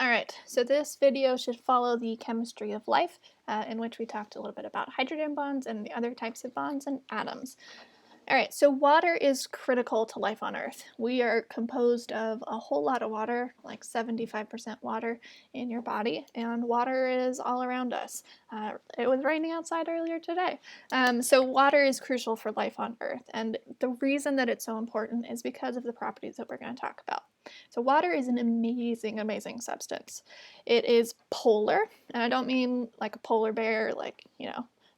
All right, so this video should follow the chemistry of life, in which we talked a little bit about hydrogen bonds and the other types of bonds and atoms. All right, so water is critical to life on Earth. We are composed of a whole lot of water, like 75% water in your body, and water is all around us. It was raining outside earlier today. So water is crucial for life on Earth, and the reason that it's so important is because of the properties that we're going to talk about. So water is an amazing, amazing substance. It is polar, and I don't mean like a polar bear, like,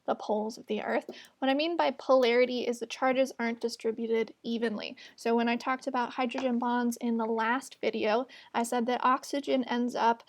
the poles of the Earth. What I mean by polarity is the charges aren't distributed evenly. So when I talked about hydrogen bonds in the last video, I said that oxygen ends up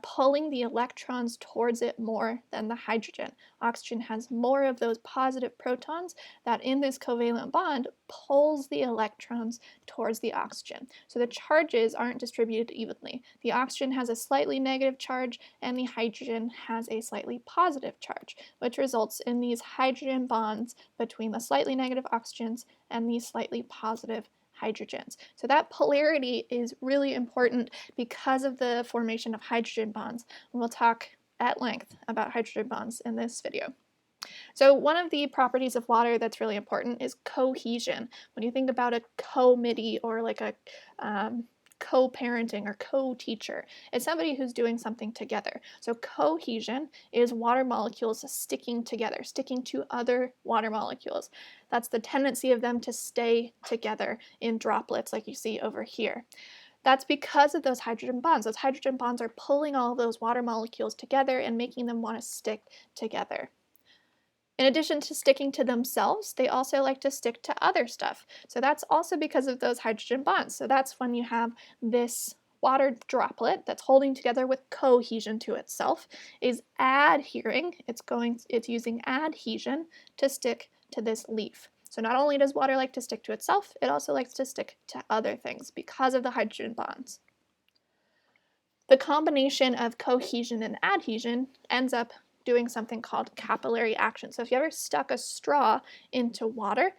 pulling the electrons towards it more than the hydrogen. Oxygen has more of those positive protons that in this covalent bond pulls the electrons towards the oxygen. So the charges aren't distributed evenly. The oxygen has a slightly negative charge and the hydrogen has a slightly positive charge, which results in these hydrogen bonds between the slightly negative oxygens and the slightly positive hydrogens. So that polarity is really important because of the formation of hydrogen bonds. And we'll talk at length about hydrogen bonds in this video. So one of the properties of water that's really important is cohesion. When you think about a committee or like a co-parenting or co-teacher, it's somebody who's doing something together. So cohesion is water molecules sticking together, sticking to other water molecules. That's the tendency of them to stay together in droplets like you see over here. That's because of those hydrogen bonds. Those hydrogen bonds are pulling all of those water molecules together and making them want to stick together. In addition to sticking to themselves, they also like to stick to other stuff. So that's also because of those hydrogen bonds. So that's when you have this water droplet that's holding together with cohesion to itself is adhering. It's using adhesion to stick to this leaf. So not only does water like to stick to itself, it also likes to stick to other things because of the hydrogen bonds. The combination of cohesion and adhesion ends up doing something called capillary action. So if you ever stuck a straw into water,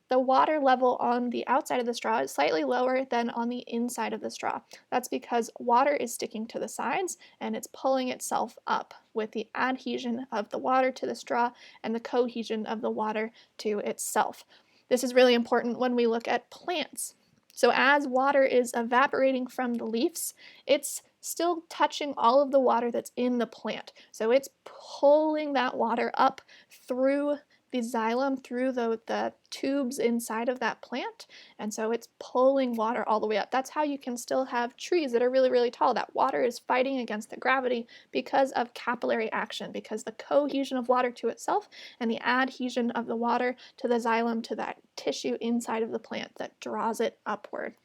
the water level on the outside of the straw is slightly lower than on the inside of the straw. That's because water is sticking to the sides and it's pulling itself up with the adhesion of the water to the straw and the cohesion of the water to itself. This is really important when we look at plants. So as water is evaporating from the leaves, it's still touching all of the water that's in the plant. So it's pulling that water up through the xylem, through the tubes inside of that plant, and so it's pulling water all the way up. That's how you can still have trees that are really, really tall. That water is fighting against the gravity because of capillary action, because the cohesion of water to itself and the adhesion of the water to the xylem, to that tissue inside of the plant that draws it upward.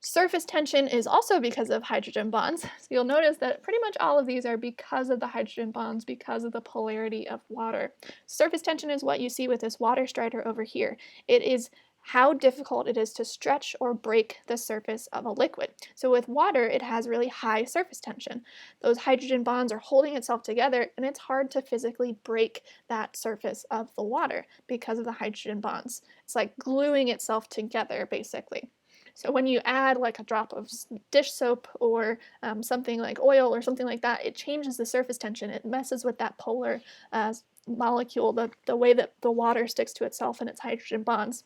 Surface tension is also because of hydrogen bonds. So you'll notice that pretty much all of these are because of the hydrogen bonds, because of the polarity of water. Surface tension is what you see with this water strider over here. It is how difficult it is to stretch or break the surface of a liquid. So with water, it has really high surface tension. Those hydrogen bonds are holding itself together, and it's hard to physically break that surface of the water because of the hydrogen bonds. It's like gluing itself together, basically. So when you add like a drop of dish soap or something like oil or something like that, it changes the surface tension. It messes with that polar molecule, the way that the water sticks to itself and its hydrogen bonds.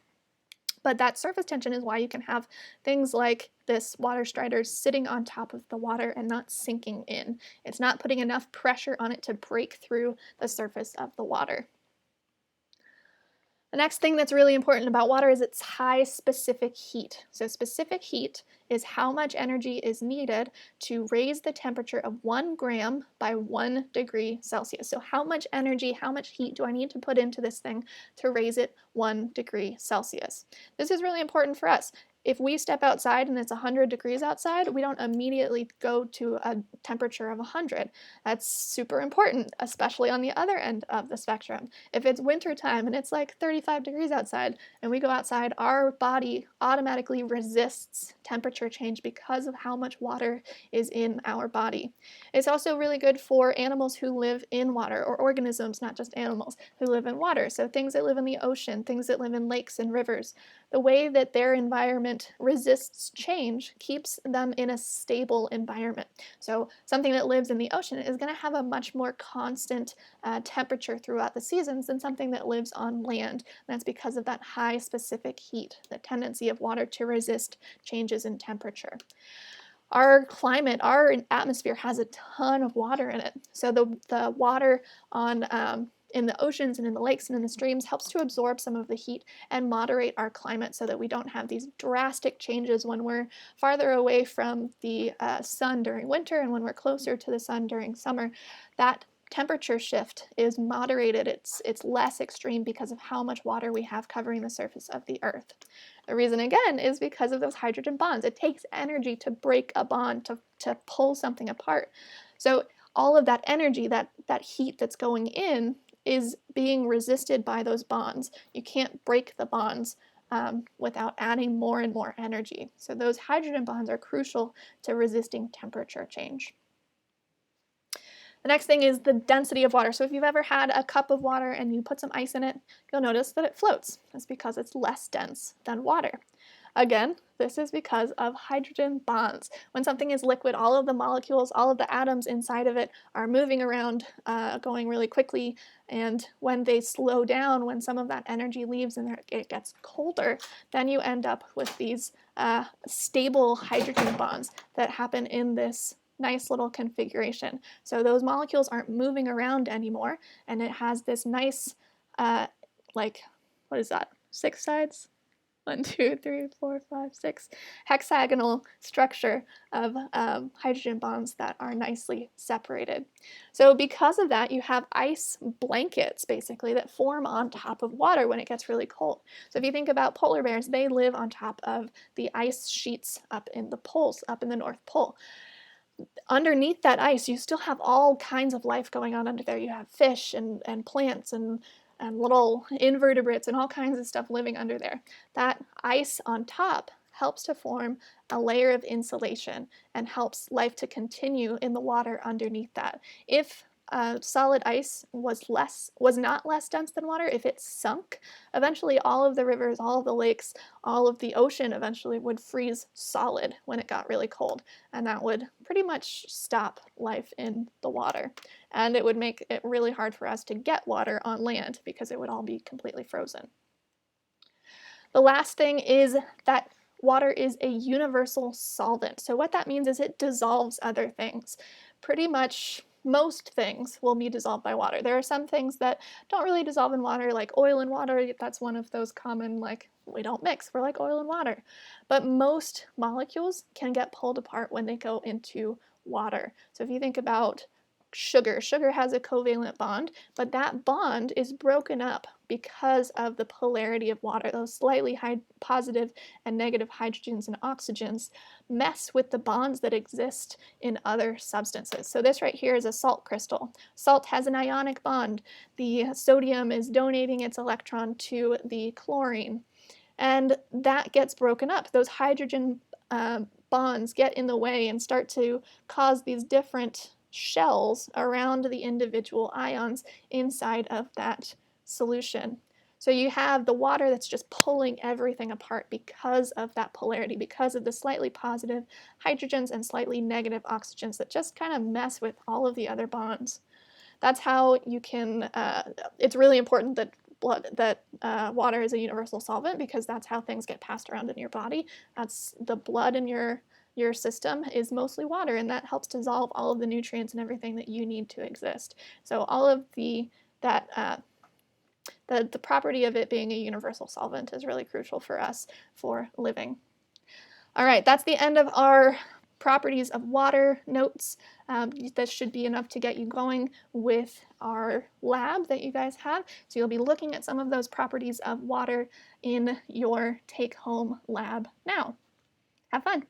But that surface tension is why you can have things like this water strider sitting on top of the water and not sinking in. It's not putting enough pressure on it to break through the surface of the water. The next thing that's really important about water is its high specific heat. So specific heat is how much energy is needed to raise the temperature of 1 gram by 1 degree Celsius. So how much energy, how much heat do I need to put into this thing to raise it 1 degree Celsius? This is really important for us. If we step outside and it's 100 degrees outside, we don't immediately go to a temperature of 100. That's super important, especially on the other end of the spectrum. If it's wintertime and it's like 35 degrees outside and we go outside, our body automatically resists temperature change because of how much water is in our body. It's also really good for animals who live in water, or organisms, not just animals, who live in water. So things that live in the ocean, things that live in lakes and rivers. the way that their environment resists change keeps them in a stable environment. So something that lives in the ocean is going to have a much more constant temperature throughout the seasons than something that lives on land. And that's because of that high specific heat, the tendency of water to resist changes in temperature. Our climate, our atmosphere has a ton of water in it. So the water on in the oceans and in the lakes and in the streams helps to absorb some of the heat and moderate our climate so that we don't have these drastic changes when we're farther away from the sun during winter and when we're closer to the sun during summer. That temperature shift is moderated. It's less extreme because of how much water we have covering the surface of the earth. The reason, again, is because of those hydrogen bonds. It takes energy to break a bond, to pull something apart. So all of that energy, that heat that's going in, is being resisted by those bonds. You can't break the bonds without adding more and more energy. So those hydrogen bonds are crucial to resisting temperature change. The next thing is the density of water. So if you've ever had a cup of water and you put some ice in it, you'll notice that it floats. That's because it's less dense than water. Again, this is because of hydrogen bonds. When something is liquid, all of the molecules, all of the atoms inside of it are moving around, going really quickly. And when they slow down, when some of that energy leaves and it gets colder, then you end up with these stable hydrogen bonds that happen in this nice little configuration. So those molecules aren't moving around anymore, and it has this nice, what is that? 6 sides? 1, 2, 3, 4, 5, 6 hexagonal structure of hydrogen bonds that are nicely separated. So because of that, you have ice blankets basically that form on top of water when it gets really cold. So if you think about polar bears, they live on top of the ice sheets up in the poles, up in the North Pole. Underneath that ice, you still have all kinds of life going on under there. You have fish and plants and little invertebrates and all kinds of stuff living under there. That ice on top helps to form a layer of insulation and helps life to continue in the water underneath that. If solid ice was not less dense than water, if it sunk, eventually all of the rivers, all of the lakes, all of the ocean eventually would freeze solid when it got really cold, and that would pretty much stop life in the water. And it would make it really hard for us to get water on land because it would all be completely frozen. The last thing is that water is a universal solvent. So what that means is it dissolves other things. Pretty much most things will be dissolved by water. There are some things that don't really dissolve in water, like oil and water. That's one of those common, like, we don't mix, we're like oil and water. But most molecules can get pulled apart when they go into water. So if you think about sugar has a covalent bond, but that bond is broken up because of the polarity of water. Those slightly positive and negative hydrogens and oxygens mess with the bonds that exist in other substances. So this right here is a salt crystal. Salt has an ionic bond. The sodium is donating its electron to the chlorine, and that gets broken up. Those hydrogen bonds get in the way and start to cause these different shells around the individual ions inside of that solution. So you have the water that's just pulling everything apart because of that polarity, because of the slightly positive hydrogens and slightly negative oxygens that just kind of mess with all of the other bonds. That's how you can, it's really important that water is a universal solvent, because that's how things get passed around in your body. That's the blood in your system is mostly water, and that helps dissolve all of the nutrients and everything that you need to exist. So all of the property of it being a universal solvent is really crucial for us for living. All right, that's the end of our properties of water notes. This should be enough to get you going with our lab that you guys have. So you'll be looking at some of those properties of water in your take-home lab now. Have fun.